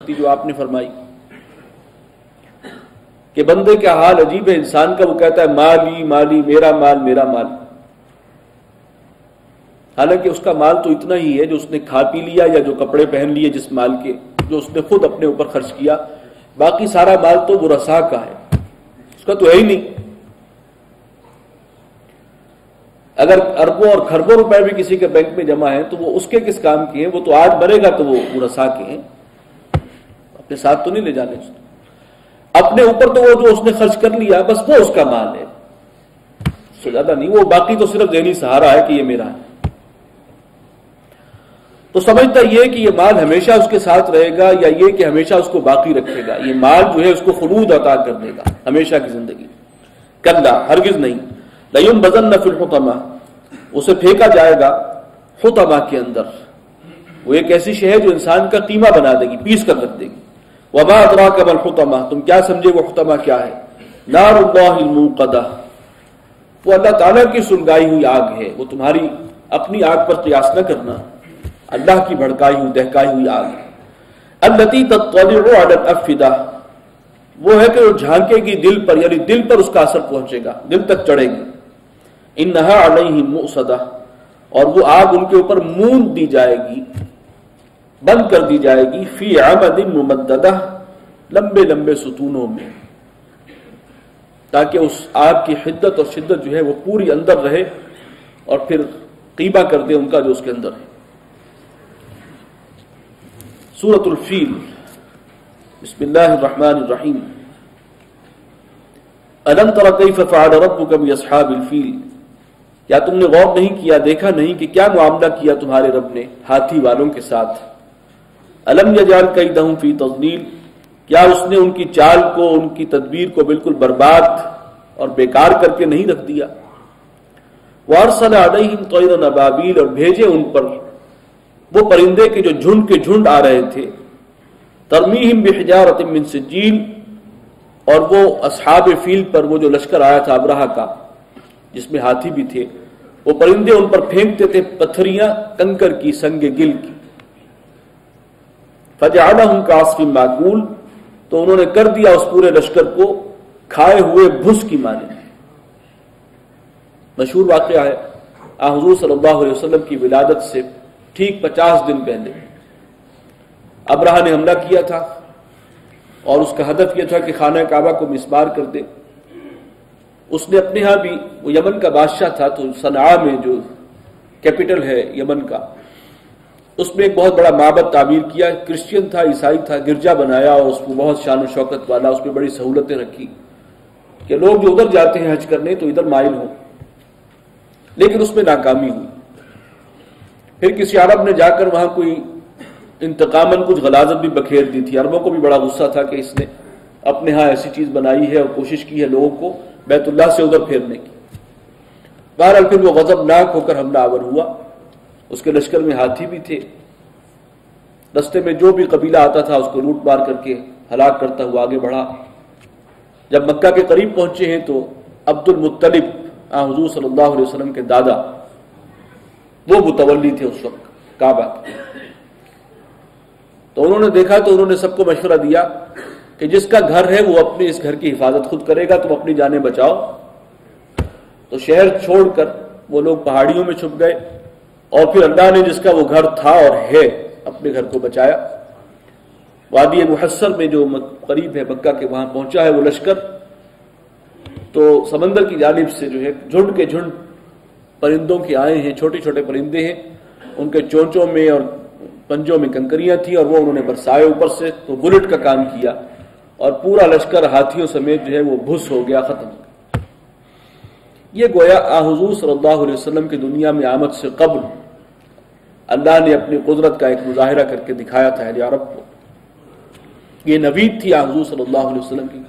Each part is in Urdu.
جو آپ نے فرمائی کہ بندے کا حال عجیب ہے انسان کا، وہ کہتا ہے مالی مالی، میرا مال میرا مال، حالانکہ اس کا مال تو اتنا ہی ہے جو اس نے کھا پی لیا یا جو کپڑے پہن لیے جس مال کے جو اس نے خود اپنے اوپر خرچ کیا، باقی سارا مال تو وہ رسا کا ہے، اس کا تو ہے ہی نہیں۔ اگر اربوں اور کھربوں روپے بھی کسی کے بینک میں جمع ہیں تو وہ اس کے کس کام کے ہیں؟ وہ تو آج مرے گا تو وہ رسا کے ہیں، اپنے ساتھ تو نہیں لے جانے، اپنے اوپر تو وہ جو اس نے خرچ کر لیا بس وہ اس کا مال ہے، اس سے زیادہ نہیں، وہ باقی تو صرف ذہنی سہارا ہے کہ یہ میرا ہے۔ تو سمجھتا یہ کہ یہ مال ہمیشہ اس کے ساتھ رہے گا یا یہ کہ ہمیشہ اس کو باقی رکھے گا، یہ مال جو ہے اس کو خلود عطا کر دے گا ہمیشہ کی زندگی، کلا ہرگز نہیں، لَيُنبَذَنَّ فِي الْحُطَمَةِ، اسے پھینکا جائے گا حطمہ کے اندر، وہ ایک ایسی شے ہے جو انسان کا قیمہ بنا دے گی، پیس کر رکھ دے گی۔ وَمَا أَدْرَاكَ مَا الْحُطَمَةُ، تم کیا سمجھے وہ حطمہ کیا ہے؟ نار اللہ الموقدہ، وہ اللہ تعالیٰ کی سلگائی ہوئی آگ ہے، وہ تمہاری اپنی آگ پر قیاس نہ کرنا، اللہ کی بھڑکائی ہوئی دہکائی ہوئی آگ ہے۔ الَّتِي تَطَّلِعُ عَلَى الْأَفْئِدَةِ، وہ ہے کہ وہ جھانکے گی دل پر، یعنی دل پر اس کا اثر پہنچے گا، دل تک چڑھے گی۔ اِنَّهَا عَلَيْهِمْ مُؤْصَدَةٌ، اور وہ آگ ان کے اوپر موند دی جائے گی، بند کر دی جائے گی، فی عمد ممددہ، لمبے لمبے ستونوں میں، تاکہ اس آگ کی حدت اور شدت جو ہے وہ پوری اندر رہے اور پھر قیمہ کر دے ان کا جو اس کے اندر ہے۔ سورۃ الفیل، بسم اللہ الرحمن الرحیم۔ الم تر کیف فعل ربک باصحاب الفیل، کیا تم نے غور نہیں کیا، دیکھا نہیں کہ کیا معاملہ کیا تمہارے رب نے ہاتھی والوں کے ساتھ؟ الم یجعل کیدہم فی تضلیل، کیا اس نے ان کی چال کو، ان کی تدبیر کو بالکل برباد اور بیکار کر کے نہیں رکھ دیا؟ وارسل علیہم طیرا ابابیل، اور بھیجے ان پر وہ پرندے کے جو جھنڈ کے جھنڈ آ رہے تھے، ترمیہم بحجارۃ من سجیل، اور وہ اصحاب فیل پر وہ جو لشکر آیا تھا ابرہہ کا جس میں ہاتھی بھی تھے، وہ پرندے ان پر پھینکتے تھے پتھریاں کنکر کی، سنگ گل کی۔ فجعلہم کعصف ماکول، تو انہوں نے کر دیا اس پورے لشکر کو کھائے ہوئے بھس کی مانند۔ مشہور واقعہ ہے، حضور صلی اللہ علیہ وسلم کی ولادت سے ٹھیک 50 دن پہلے ابرہہ نے حملہ کیا تھا، اور اس کا ہدف یہ تھا کہ خانہ کعبہ کو مسمار کر دے۔ اس نے اپنے ہاں بھی، وہ یمن کا بادشاہ تھا، تو صنعاء میں جو کیپٹل ہے یمن کا، اس میں ایک بہت بڑا معبد تعمیر کیا، کرسچین تھا، عیسائی تھا، گرجا بنایا، اور اس کو بہت شان و شوکت والا، اس میں بڑی سہولتیں رکھی کہ لوگ جو ادھر جاتے ہیں حج کرنے تو ادھر مائل ہوں، لیکن اس میں ناکامی ہوئی۔ پھر کسی عرب نے جا کر وہاں کوئی انتقاماً کچھ غلاظت بھی بکھیر دی تھی، عربوں کو بھی بڑا غصہ تھا کہ اس نے اپنے ہاں ایسی چیز بنائی ہے اور کوشش کی ہے لوگوں کو بیت اللہ سے ادھر پھیرنے کی۔ بہرحال پھر وہ غضبناک ہو کر حملہ آور ہوا، اس کے لشکر میں ہاتھی بھی تھے، رستے میں جو بھی قبیلہ آتا تھا اس کو لوٹ مار کر کے ہلاک کرتا ہوا آگے بڑھا۔ جب مکہ کے قریب پہنچے ہیں تو عبد المطلب حضور صلی اللہ علیہ وسلم کے دادا، وہ متولی تھے اس وقت کعبہ، تو انہوں نے دیکھا تو انہوں نے سب کو مشورہ دیا کہ جس کا گھر ہے وہ اپنے اس گھر کی حفاظت خود کرے گا، تم اپنی جانیں بچاؤ۔ تو شہر چھوڑ کر وہ لوگ پہاڑیوں میں چھپ گئے، اور پھر اللہ نے جس کا وہ گھر تھا اور ہے اپنے گھر کو بچایا۔ وادی محصر میں جو قریب ہے مکہ کے، وہاں پہنچا ہے وہ لشکر، تو سمندر کی جانب سے جو ہے جھنڈ کے جھنڈ پرندوں کے آئے ہیں، چھوٹے چھوٹے پرندے ہیں، ان کے چونچوں میں اور پنجوں میں کنکریاں تھیں، اور وہ انہوں نے برسائے اوپر سے، تو بلٹ کا کام کیا، اور پورا لشکر ہاتھیوں سمیت جو ہے وہ بھس ہو گیا، ختم۔ یہ گویا حضور صلی اللہ علیہ وسلم کی دنیا میں آمد سے قبل اللہ نے اپنی قدرت کا ایک مظاہرہ کر کے دکھایا تھا اہل عرب کو، یہ نوید تھی حضور صلی اللہ علیہ وسلم کی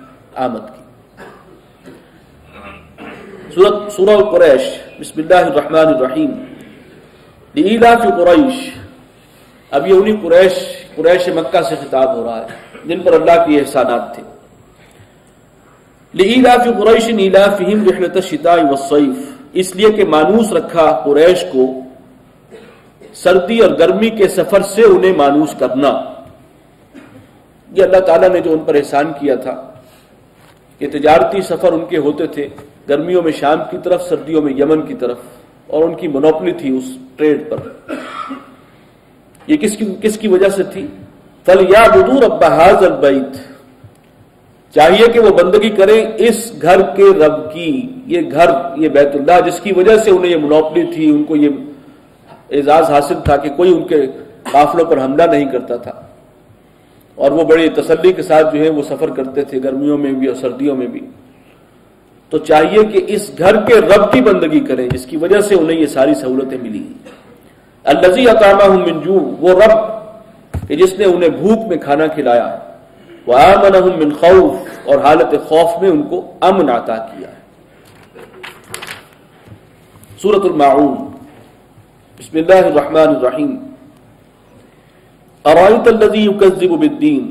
آمد کی۔ سورہ قریش، بسم اللہ الرحمن الرحیم۔ لإیلاف قریش، اب یہ انہی قریش مکہ سے خطاب ہو رہا ہے جن پر اللہ کے احسانات تھے۔ لإیلاف قریش ایلافہم رحلۃ الشتاء والصیف، اس لیے کہ مانوس رکھا قریش کو سردی اور گرمی کے سفر سے انہیں مانوس کرنا۔ یہ اللہ تعالیٰ نے جو ان پر احسان کیا تھا کہ تجارتی سفر ان کے ہوتے تھے، گرمیوں میں شام کی طرف، سردیوں میں یمن کی طرف، اور ان کی مونوپلی تھی اس ٹریڈ پر۔ یہ کس کی وجہ سے تھی؟ فَلْيَعْبُدُوا رَبَّ هَٰذَا الْبَيْتِ، چاہیے کہ وہ بندگی کریں اس گھر کے رب کی۔ یہ گھر، یہ بیت اللہ، جس کی وجہ سے انہیں یہ مونوپلی تھی، ان کو یہ اعزاز حاصل تھا کہ کوئی ان کے قافلوں پر حملہ نہیں کرتا تھا، اور وہ بڑی تسلی کے ساتھ جو ہے وہ سفر کرتے تھے گرمیوں میں بھی اور سردیوں میں بھی۔ تو چاہیے کہ اس گھر کے رب کی بندگی کریں جس کی وجہ سے انہیں یہ ساری سہولتیں ملی۔ الذی اطعمہم من جوع، وہ رب کہ جس نے انہیں بھوک میں کھانا کھلایا، وآمنہم من خوف، اور حالت خوف میں ان کو امن عطا کیا ہے۔ سورۃ الماعون، بسم اللہ الرحمن الرحیم۔ ارأیت الذی یکذب بالدین،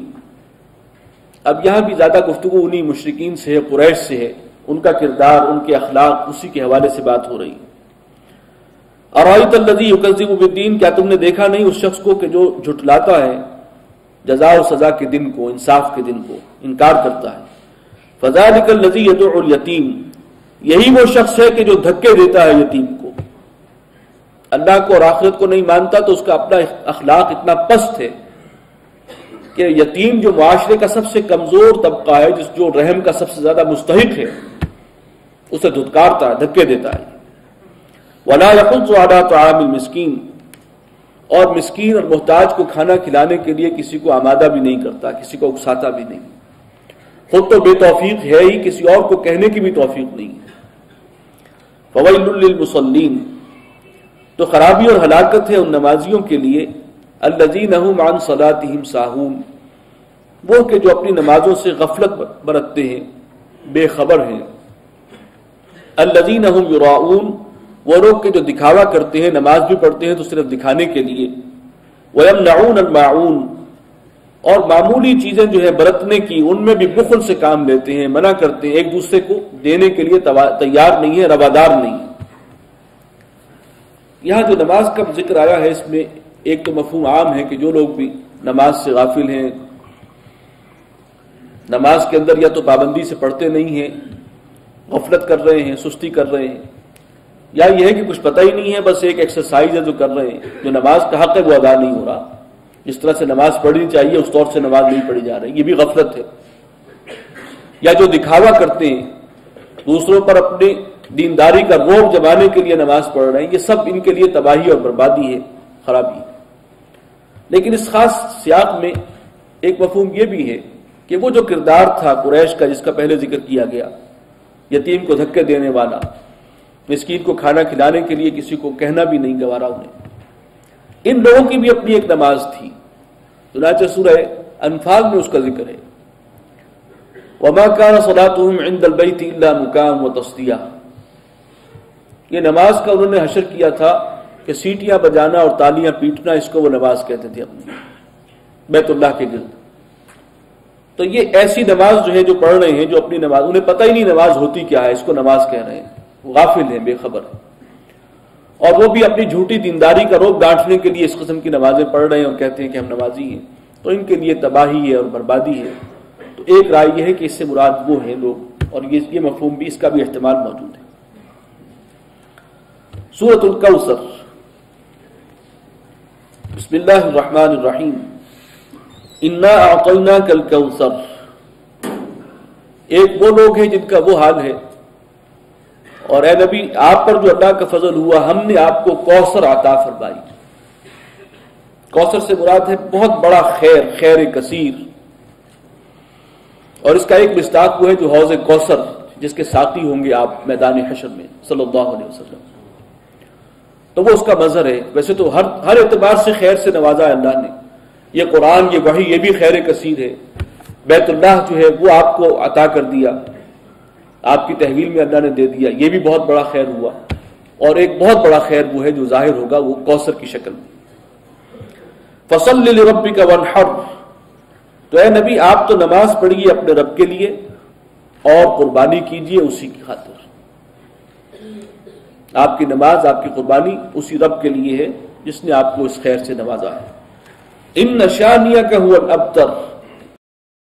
اب یہاں بھی زیادہ گفتگو انہی مشرکین سے ہے، قریش سے ہے، ان کا کردار، ان کے اخلاق، اسی کے حوالے سے بات ہو رہی ہے۔ ارأیت الذی یکذب بالدین، کیا تم نے دیکھا نہیں اس شخص کو کہ جو جھٹلاتا ہے جزا و سزا کے دن کو، انصاف کے دن کو، انکار کرتا ہے۔ فذلک الذی یدعو الیتیم، یہی وہ شخص ہے کہ جو دھکے دیتا ہے یتیم کو۔ اللہ کو اور آخرت کو نہیں مانتا تو اس کا اپنا اخلاق اتنا پست ہے کہ یتیم جو معاشرے کا سب سے کمزور طبقہ ہے، جو رحم کا سب سے زیادہ مستحق ہے، اسے دھتکارتا ہے، دھکے دیتا ہے۔ ولا يحض على طعام المسکین، اور مسکین اور محتاج کو کھانا کھلانے کے لیے کسی کو آمادہ بھی نہیں کرتا، کسی کو اکساتا بھی نہیں۔ خود تو بے توفیق ہے ہی، کسی اور کو کہنے کی بھی توفیق نہیں ہے۔ فویل للمصلین، تو خرابی اور ہلاکت ہے ان نمازیوں کے لیے، الذین هم عن صلاتهم ساہون، وہ کہ جو اپنی نمازوں سے غفلت برتتے ہیں، بے خبر ہیں۔ الذین هم یراؤون، وہ لوگ کہ جو دکھاوا کرتے ہیں، نماز بھی پڑھتے ہیں تو صرف دکھانے کے لیے۔ وَيَمْنَعُونَ الْمَاعُونَ، اور معمولی چیزیں جو ہے برتنے کی، ان میں بھی بخل سے کام لیتے ہیں، منع کرتے ہیں، ایک دوسرے کو دینے کے لیے تیار نہیں ہے، روادار نہیں ہے۔ یہاں جو نماز کا ذکر آیا ہے، اس میں ایک تو مفہوم عام ہے کہ جو لوگ بھی نماز سے غافل ہیں، نماز کے اندر یا تو پابندی سے پڑھتے نہیں ہیں، غفلت کر رہے ہیں، سستی کر رہے ہیں، یا یہ ہے کہ کچھ پتہ ہی نہیں ہے، بس ایک ایکسرسائز ہے جو کر رہے ہیں، جو نماز کا حق ہے وہ ادا نہیں ہو رہا، جس طرح سے نماز پڑھنی چاہیے اس طور سے نماز نہیں پڑھی جا رہی، یہ بھی غفلت ہے۔ یا جو دکھاوا کرتے ہیں، دوسروں پر اپنے دینداری کا روب جمانے کے لیے نماز پڑھ رہے ہیں، یہ سب ان کے لیے تباہی اور بربادی ہے، خرابی ہے۔ لیکن اس خاص سیاق میں ایک مفہوم یہ بھی ہے کہ وہ جو کردار تھا قریش کا، جس کا پہلے ذکر کیا گیا، یتیم کو دھکے دینے والا، مسکین کو کھانا کھلانے کے لیے کسی کو کہنا بھی نہیں گوارا انہیں، ان لوگوں کی بھی اپنی ایک نماز تھی۔ چنانچہ سورہ انفال میں اس کا ذکر ہے، وَمَا كَانَ صَلَاتُهُمْ عِنْدَ الْبَيْتِ إِلَّا مُكَاءً وَتَصْدِيَةً، یہ نماز کا انہوں نے حشر کیا تھا کہ سیٹیاں بجانا اور تالیاں پیٹنا، اس کو وہ نماز کہتے تھے اپنی بیت اللہ کے گرد۔ تو یہ ایسی نماز جو ہے جو پڑھ رہے ہیں، جو اپنی نماز، انہیں پتہ ہی نہیں نماز ہوتی کیا ہے، اس کو نماز کہہ رہے ہیں، وہ غافل ہیں، بے خبر ہیں، اور وہ بھی اپنی جھوٹی دینداری کا روپ گانٹنے کے لیے اس قسم کی نمازیں پڑھ رہے ہیں اور کہتے ہیں کہ ہم نمازی ہیں، تو ان کے لیے تباہی ہے اور بربادی ہے۔ تو ایک رائے یہ ہے کہ اس سے مراد وہ ہیں لوگ، اور یہ مفہوم بھی، اس کا بھی احتمال موجود ہے۔ سورۃ الکوثر، بسم اللہ الرحمن الرحیم۔ انا اعطیناک الکوثر، ایک وہ لوگ ہیں جن کا وہ حال ہے، اور اے نبی آپ پر جو اللہ کا فضل ہوا، ہم نے آپ کو کوثر عطا فرمائی۔ کوثر سے مراد ہے بہت بڑا خیر، خیر کثیر، اور اس کا ایک مصداق وہ ہے جو حوض کوثر، جس کے ساقی ہوں گے آپ میدان حشر میں صلی اللہ علیہ وسلم، تو وہ اس کا مظہر ہے۔ ویسے تو ہر اعتبار سے خیر سے نوازا ہے اللہ نے، یہ قرآن، یہ وحی، یہ بھی خیر کثیر ہے۔ بیت اللہ جو ہے وہ آپ کو عطا کر دیا، آپ کی تحویل میں اللہ نے دے دیا، یہ بھی بہت بڑا خیر ہوا، اور ایک بہت بڑا خیر وہ ہے جو ظاہر ہوگا، وہ کوثر کی شکل میں۔ فصل لربک وانحر، تو اے نبی آپ تو نماز پڑھیے اپنے رب کے لیے اور قربانی کیجیے اسی کی خاطر۔ آپ کی نماز، آپ کی قربانی اسی رب کے لیے ہے جس نے آپ کو اس خیر سے نوازا ہے۔ ان شانیک هو الابتر،